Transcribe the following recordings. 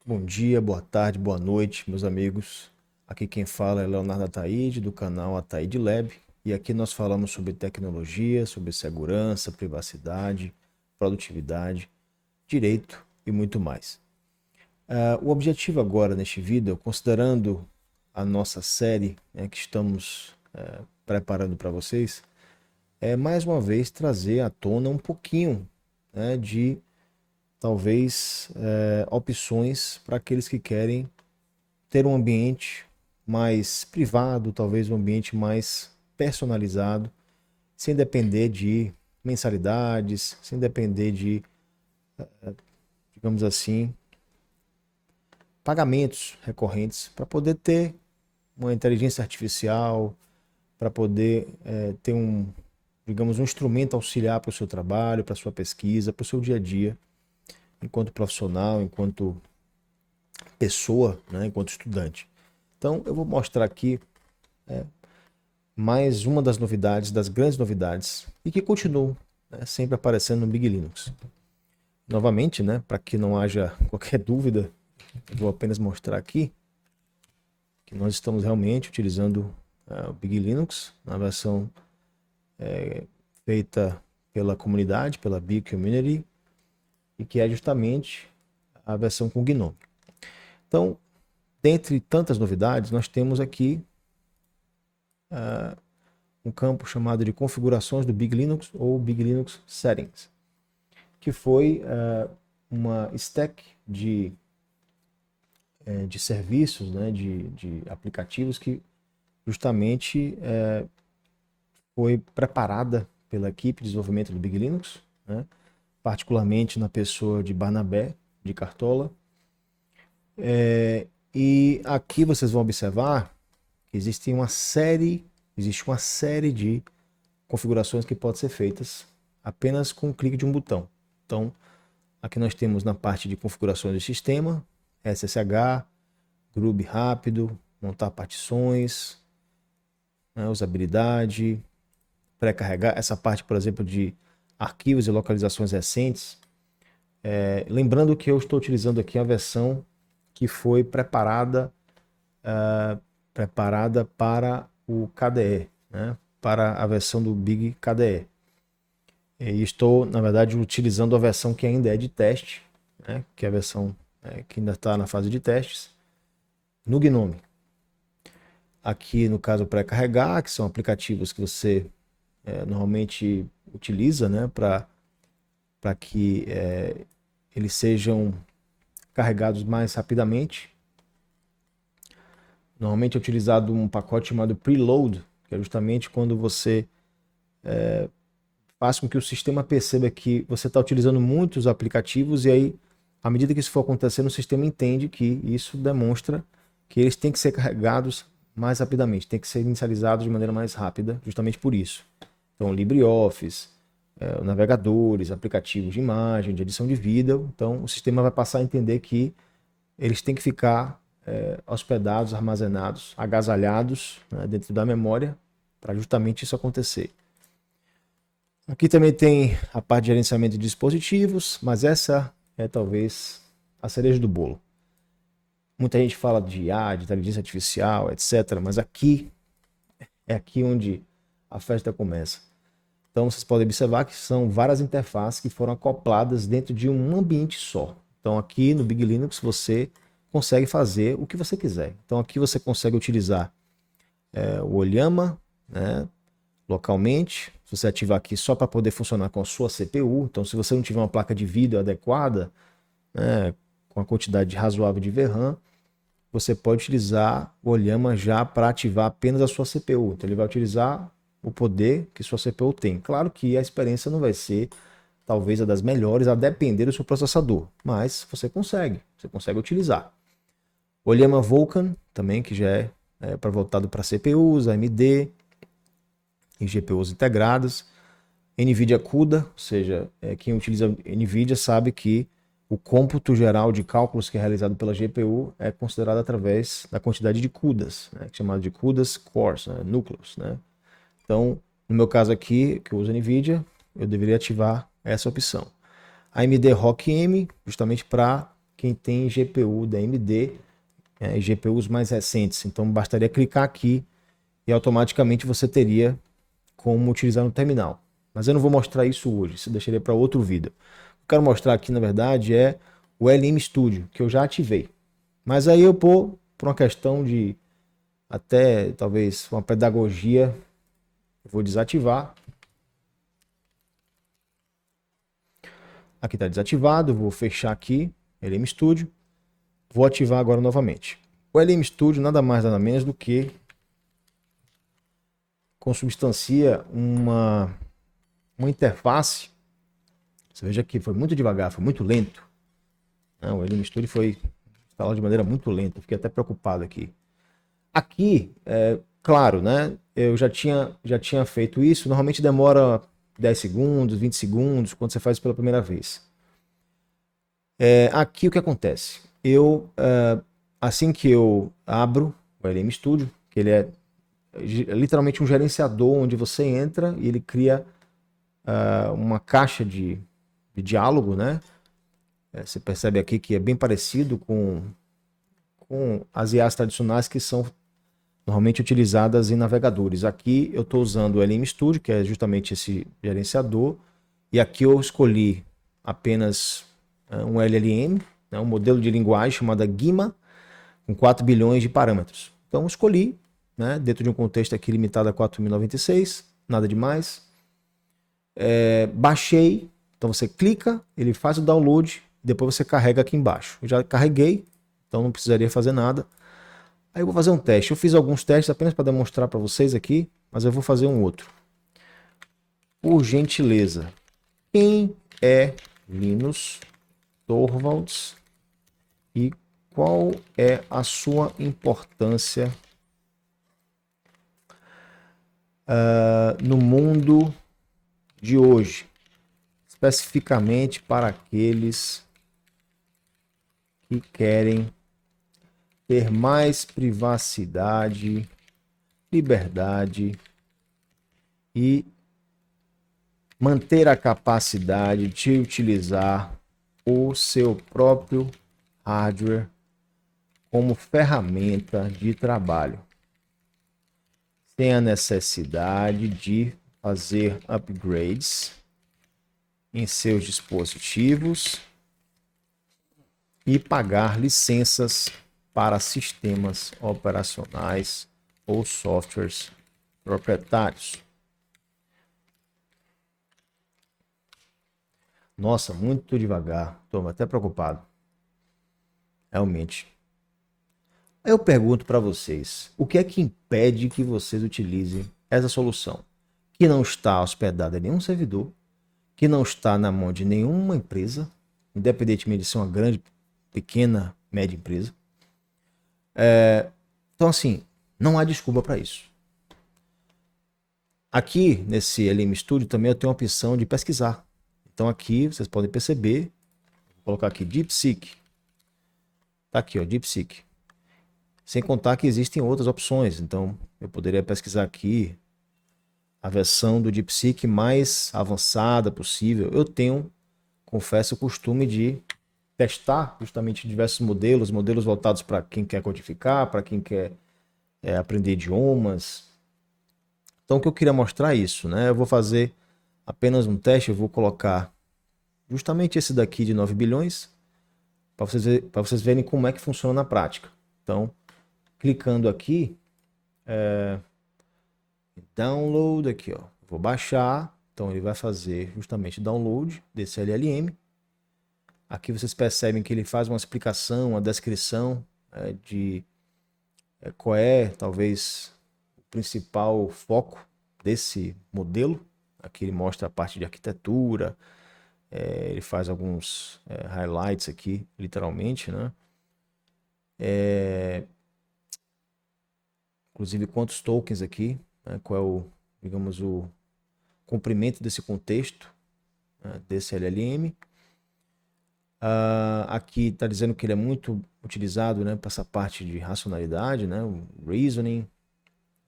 Bom dia, boa tarde, boa noite, meus amigos. Aqui quem fala é Leonardo Ataíde, do canal Ataíde Lab. E aqui nós falamos sobre tecnologia, sobre segurança, privacidade, produtividade, direito e muito mais. O objetivo agora neste vídeo, considerando a nossa série, que estamos preparando para vocês, é mais uma vez trazer à tona um pouquinho, de talvez opções para aqueles que querem ter um ambiente mais privado, talvez um ambiente mais personalizado, sem depender de mensalidades, sem depender de, digamos assim, pagamentos recorrentes, para poder ter uma inteligência artificial, para poder ter digamos, um instrumento auxiliar para o seu trabalho, para a sua pesquisa, para o seu dia a dia, enquanto profissional, enquanto pessoa, né, enquanto estudante. Então, eu vou mostrar aqui mais uma das novidades, das grandes novidades, e que continuam, sempre aparecendo no Big Linux. Novamente, né, para que não haja qualquer dúvida, eu vou apenas mostrar aqui que nós estamos realmente utilizando o Big Linux na versão feita pela comunidade, pela Big Community, e que é justamente a versão com GNOME. Então, dentre tantas novidades, nós temos aqui um campo chamado de configurações do Big Linux ou Big Linux Settings, que foi uma stack de serviços, né, de aplicativos que justamente foi preparada pela equipe de desenvolvimento do Big Linux, né, particularmente na pessoa de Barnabé, de Cartola. E aqui vocês vão observar que existe uma série de configurações que podem ser feitas apenas com o clique de um botão. Então, aqui nós temos na parte de configurações do sistema, SSH, Groove rápido, montar partições, né, usabilidade, pré-carregar, essa parte, por exemplo, de arquivos e localizações recentes. Lembrando que eu estou utilizando aqui a versão que foi preparada para o KDE, né, para a versão do Big KDE. E estou, na verdade, utilizando a versão que ainda é de teste, né, que é a versão que ainda está na fase de testes, no GNOME. Aqui, no caso, pré-carregar, que são aplicativos que você normalmente utiliza, né, para que eles sejam carregados mais rapidamente. Normalmente é utilizado um pacote chamado preload, que é justamente quando você faz com que o sistema perceba que você está utilizando muitos aplicativos e aí, à medida que isso for acontecendo, o sistema entende que isso demonstra que eles têm que ser carregados mais rapidamente, têm que ser inicializados de maneira mais rápida, justamente por isso. Então, LibreOffice, navegadores, aplicativos de imagem, de edição de vídeo, então o sistema vai passar a entender que eles têm que ficar hospedados, armazenados, agasalhados, né, dentro da memória, para justamente isso acontecer. Aqui também tem a parte de gerenciamento de dispositivos, mas essa é talvez a cereja do bolo. Muita gente fala de IA, de inteligência artificial, etc. Mas aqui é aqui onde a festa começa. Então vocês podem observar que são várias interfaces que foram acopladas dentro de um ambiente só. Então aqui no Big Linux você consegue fazer o que você quiser. Então aqui você consegue utilizar o Olhama, né, localmente. Se você ativar aqui só para poder funcionar com a sua CPU, então se você não tiver uma placa de vídeo adequada, né, com a quantidade razoável de VRAM, você pode utilizar o Olhama já para ativar apenas a sua CPU. Então ele vai utilizar o poder que sua CPU tem. Claro que a experiência não vai ser talvez a das melhores, a depender do seu processador, mas você consegue utilizar. O Olhama Vulkan também, que já é voltado para CPUs, AMD e GPUs integradas. NVIDIA CUDA, ou seja, quem utiliza NVIDIA sabe que o cômputo geral de cálculos que é realizado pela GPU é considerado através da quantidade de CUDAs, né, que é chamado de CUDAs cores, né, núcleos. Né? Então, no meu caso aqui, que eu uso NVIDIA, eu deveria ativar essa opção. AMD ROCm, justamente para quem tem GPU da AMD, e GPUs mais recentes. Então bastaria clicar aqui e automaticamente você teria como utilizar no terminal. Mas eu não vou mostrar isso hoje, isso eu deixaria para outro vídeo. O que eu quero mostrar aqui, na verdade, é o LM Studio, que eu já ativei. Mas aí eu por uma questão de até talvez uma pedagogia, eu vou desativar. Aqui está desativado, vou fechar aqui, LM Studio. Vou ativar agora novamente. O LM Studio nada mais nada menos do que consubstancia uma interface. Você veja que foi muito devagar, foi muito lento. Não, o LM Studio foi instalado de maneira muito lenta, fiquei até preocupado aqui. Aqui, claro, né? Eu já tinha feito isso, normalmente demora 10 segundos, 20 segundos, quando você faz pela primeira vez. Aqui o que acontece? Assim que eu abro o LM Studio, que ele é literalmente um gerenciador onde você entra e ele cria uma caixa de diálogo, né? Você percebe aqui que é bem parecido com as IAs tradicionais que são normalmente utilizadas em navegadores. Aqui eu estou usando o LM Studio, que é justamente esse gerenciador, e aqui eu escolhi apenas um LLM, né, um modelo de linguagem chamada GIMA, com 4 bilhões de parâmetros. Então eu escolhi, né, dentro de um contexto aqui limitado a 4.096, nada demais. Baixei, então você clica, ele faz o download, depois você carrega aqui embaixo. Eu já carreguei, então não precisaria fazer nada. Aí eu vou fazer um teste. Eu fiz alguns testes apenas para demonstrar para vocês aqui, mas eu vou fazer um outro. Por gentileza, quem é Linus Torvalds e qual é a sua importância no mundo de hoje, especificamente para aqueles que querem ter mais privacidade, liberdade e manter a capacidade de utilizar o seu próprio hardware como ferramenta de trabalho, sem a necessidade de fazer upgrades em seus dispositivos e pagar licenças para sistemas operacionais ou softwares proprietários. Nossa, muito devagar. Estou até preocupado. Realmente. Eu pergunto para vocês, o que é que impede que vocês utilizem essa solução? Que não está hospedada em nenhum servidor, que não está na mão de nenhuma empresa, independentemente de ser uma grande, pequena, média empresa. Então, assim, não há desculpa para isso. Aqui, nesse LM Studio, também eu tenho a opção de pesquisar. Então, aqui, vocês podem perceber, vou colocar aqui DeepSeek. Tá aqui, ó, DeepSeek. Sem contar que existem outras opções. Então, eu poderia pesquisar aqui a versão do DeepSeek mais avançada possível. Eu tenho, confesso, o costume de testar justamente diversos modelos voltados para quem quer codificar, para quem quer aprender idiomas. Então, o que eu queria mostrar é isso, né? Eu vou fazer apenas um teste, eu vou colocar justamente esse daqui de 9 bilhões, para vocês verem como é que funciona na prática. Então, clicando aqui, download aqui, ó. Vou baixar, então ele vai fazer justamente download desse LLM. Aqui vocês percebem que ele faz uma explicação, uma descrição de qual é, talvez, o principal foco desse modelo. Aqui ele mostra a parte de arquitetura, ele faz alguns highlights aqui, literalmente, né? Inclusive quantos tokens aqui, né? Qual é o, digamos, o comprimento desse contexto, né? Desse LLM. Aqui está dizendo que ele é muito utilizado, né, para essa parte de racionalidade, né, o reasoning,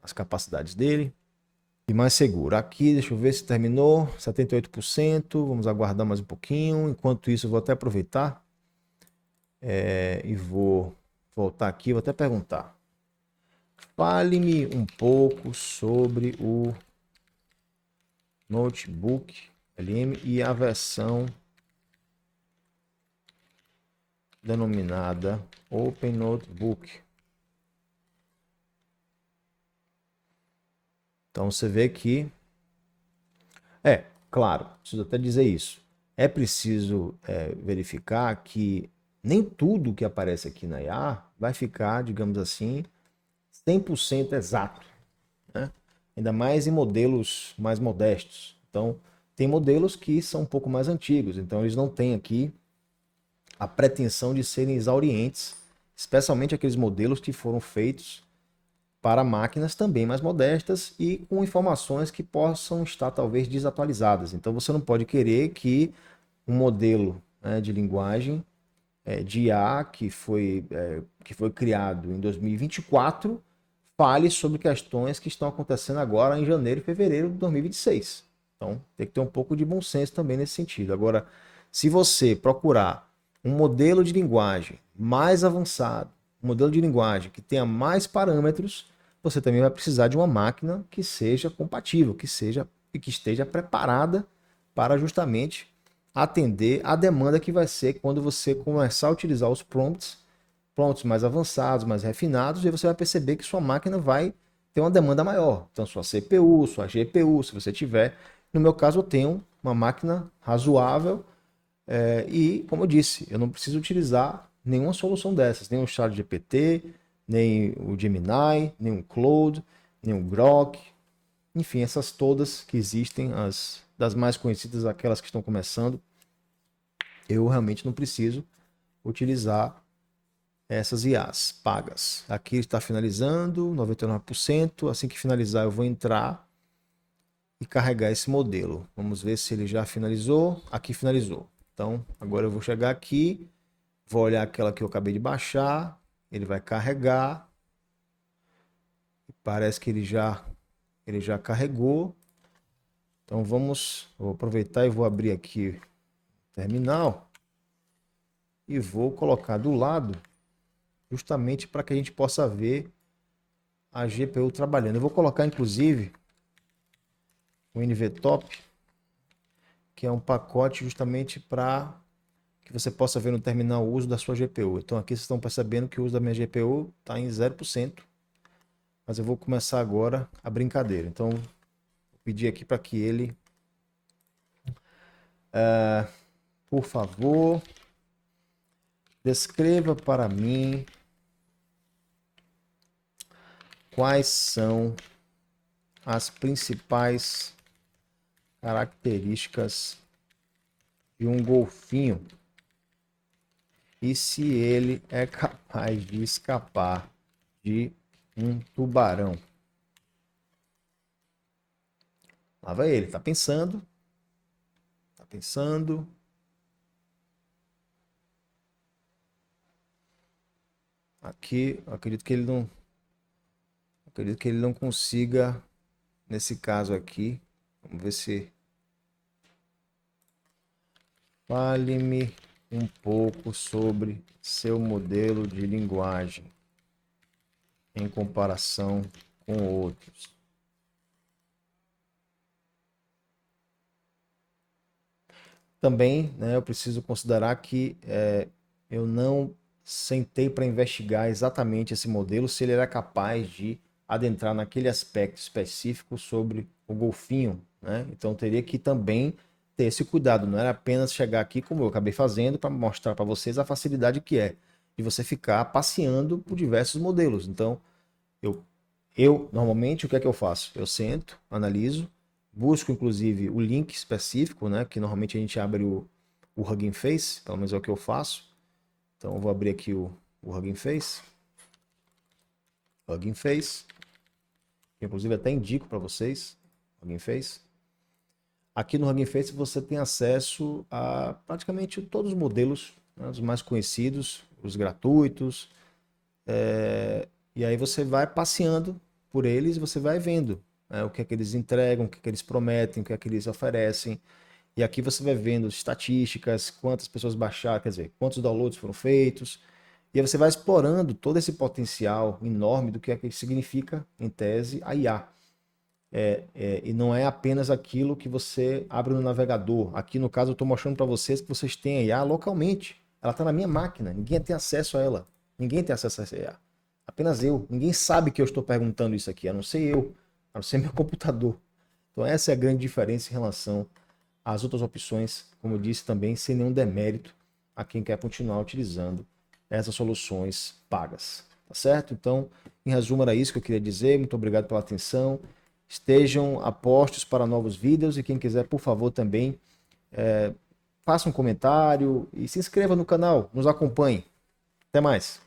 as capacidades dele. E mais seguro. Aqui, deixa eu ver se terminou, 78%. Vamos aguardar mais um pouquinho. Enquanto isso, eu vou até aproveitar E vou voltar aqui, vou até perguntar. Fale-me um pouco sobre o Notebook LM e a versão denominada Open Notebook. Então você vê que claro, preciso até dizer isso. É preciso verificar que nem tudo que aparece aqui na IA vai ficar, digamos assim, 100% exato, né? Ainda mais em modelos mais modestos. Então, tem modelos que são um pouco mais antigos, então eles não têm aqui a pretensão de serem exaurientes, especialmente aqueles modelos que foram feitos para máquinas também mais modestas e com informações que possam estar talvez desatualizadas. Então você não pode querer que um modelo, né, de linguagem de IA que foi criado em 2024 fale sobre questões que estão acontecendo agora em janeiro e fevereiro de 2026. Então tem que ter um pouco de bom senso também nesse sentido. Agora, se você procurar um modelo de linguagem mais avançado, um modelo de linguagem que tenha mais parâmetros, você também vai precisar de uma máquina que seja compatível, que seja e que esteja preparada para justamente atender a demanda que vai ser quando você começar a utilizar os prompts mais avançados, mais refinados, e você vai perceber que sua máquina vai ter uma demanda maior. Então, sua CPU, sua GPU, se você tiver. No meu caso, eu tenho uma máquina razoável e, como eu disse, eu não preciso utilizar nenhuma solução dessas, nem o ChatGPT, nem o Gemini, nem o Claude, nem o Grok, enfim, essas todas que existem, as das mais conhecidas, aquelas que estão começando, eu realmente não preciso utilizar essas IAs pagas. Aqui está finalizando, 99%. Assim que finalizar, eu vou entrar e carregar esse modelo. Vamos ver se ele já finalizou. Aqui finalizou. Então, agora eu vou chegar aqui, vou olhar aquela que eu acabei de baixar, ele vai carregar. Parece que ele já carregou. Então vou aproveitar e vou abrir aqui o terminal e vou colocar do lado, justamente para que a gente possa ver a GPU trabalhando. Eu vou colocar inclusive o NVTop, que é um pacote justamente para que você possa ver no terminal o uso da sua GPU. Então aqui vocês estão percebendo que o uso da minha GPU está em 0%, mas eu vou começar agora a brincadeira. Então vou pedir aqui para que ele, por favor, descreva para mim quais são as principais características de um golfinho e se ele é capaz de escapar de um tubarão. Lá vai ele, tá pensando. Tá pensando. Aqui, eu acredito que ele não consiga nesse caso aqui. Vamos ver se fale-me um pouco sobre seu modelo de linguagem em comparação com outros. Também, né, eu preciso considerar que eu não sentei para investigar exatamente esse modelo, se ele era capaz de adentrar naquele aspecto específico sobre o golfinho, né? Então teria que também ter esse cuidado, não era apenas chegar aqui como eu acabei fazendo para mostrar para vocês a facilidade que é de você ficar passeando por diversos modelos. Então, eu, eu normalmente o que é que eu faço? Eu sento, analiso, busco inclusive o link específico, né? Que normalmente a gente abre o Hugging Face, pelo menos é o que eu faço. Então eu vou abrir aqui o Hugging Face. Hugging Face. Que inclusive até indico para vocês. Hugging Face. Aqui no Hugging Face você tem acesso a praticamente todos os modelos, né, os mais conhecidos, os gratuitos. E aí você vai passeando por eles e você vai vendo, né, o que é que eles entregam, o que é que eles prometem, o que é que eles oferecem. E aqui você vai vendo estatísticas, quantas pessoas baixaram, quer dizer, quantos downloads foram feitos. E aí você vai explorando todo esse potencial enorme do que é que significa, em tese, a IA. E não é apenas aquilo que você abre no navegador. Aqui, no caso, eu estou mostrando para vocês que vocês têm a IA localmente. Ela está na minha máquina, ninguém tem acesso a ela. Ninguém tem acesso a essa IA. Apenas eu. Ninguém sabe que eu estou perguntando isso aqui, a não ser eu, a não ser meu computador. Então essa é a grande diferença em relação às outras opções, como eu disse também, sem nenhum demérito a quem quer continuar utilizando essas soluções pagas. Tá certo? Então, em resumo, era isso que eu queria dizer. Muito obrigado pela atenção. Estejam apostos para novos vídeos e quem quiser, por favor, também faça um comentário e se inscreva no canal, nos acompanhe. Até mais.